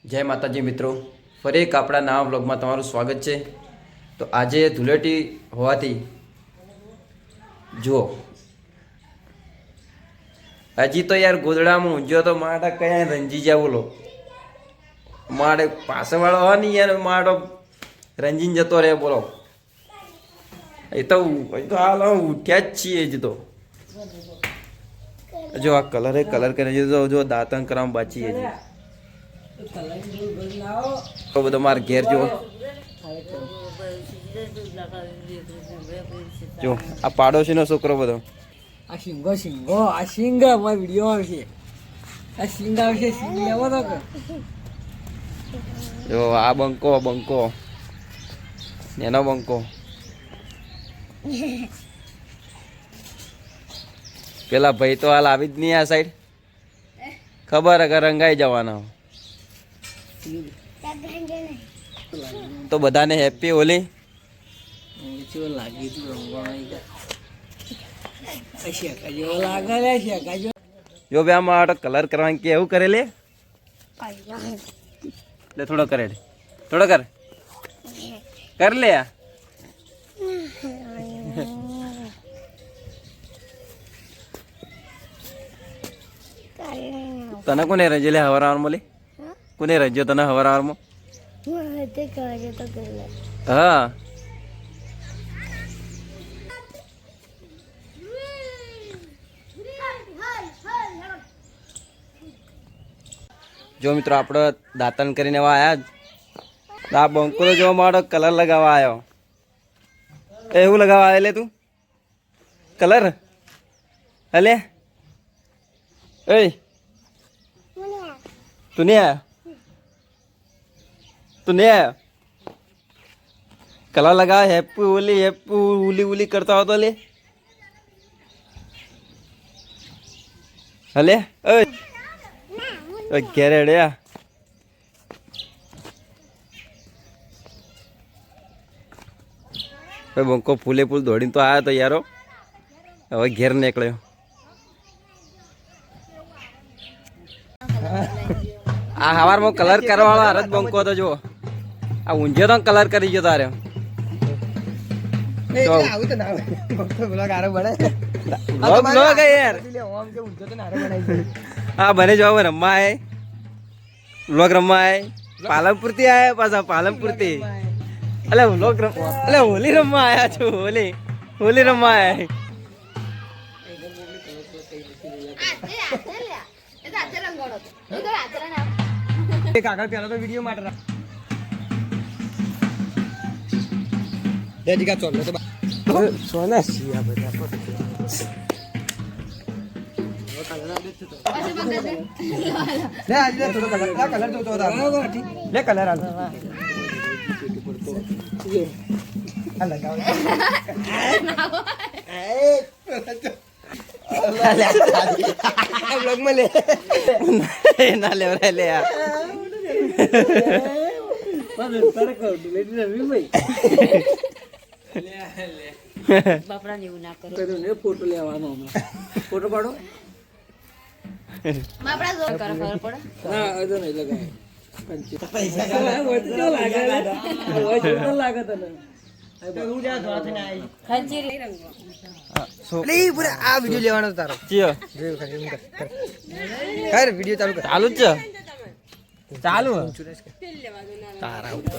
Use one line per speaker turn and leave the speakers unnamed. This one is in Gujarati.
જય માતાજી મિત્રો, ફરી એક આપણા નવા વ્લોગમાં તમારું સ્વાગત છે। તો આજે ધૂળેટી હોવાથી જુઓ હજી તો યાર ગોદડામાં ઊંઝ્યો તો મારા કયા રંજી જ્યાં બોલો મારે પાછળવાળો હોય ને યાર મારો રંજીન જતો રહે બોલો। એ તો હાલ ઉઠ્યા જ છીએ હજી તો જો આ કલર કરી જો દાંતણ કરવામાં બાચી હજી તો બધો મારે ઘેર જો આ પાડોશીનો છોકરો બધો
આ સિંગો આ સિંગ મારો વિડીયો આવશે આ સિંગ આવશે સિંગ લેવો તો
જો આ બંકો એનો બંકો પેલા ભાઈ તો હાલ આવી જ નહીં આ સાઈડ ખબર અગર રંગાઈ જવાના તો બધાને હેપી હોલી જો બે આમાં કલર કરવાનું કે એવું કરે લે થોડો કરે થોડો કર લે તને કોને રજે લે હવારવાર માં લે કોને રજ્યો તને હવારવાર માં હા જો મિત્રો આપણે દાંતણ કરીને આવ્યા આ બંકુરો જો મારો કલર લગાવવા આવ્યો એવું લગાવવા આવે લે તું કલર હલે એ તું નહીં આયો કલર લગાવ હેપી ઉલી કરતા હોતો લે હલે ઘેરે રે બંકો ફૂલે ફૂલ દોડીને તો આવ્યો તો યારો હવે ઘેર નીકળ્યો આ હવારમાં કલર કરવા વાળો હરજ બંકો તો જો આ ઊંઝો તો કલર કરી ગયો તારે હા બને જો રમવા આય વ્લોગ રમવા આય પાલનપુર થી આયા પાછા પાલનપુર થી હોલી રમવા આયા છું હોલી રમવા આયા કાકા પેલા તો વિડીયો માટે સોના સિયા બધા ફોટો લેવાનો ફોટો પાડો આ વિડીયો લેવાનો તારો વિડીયો ચાલુ જ છે ચાલુ તારા ઉપર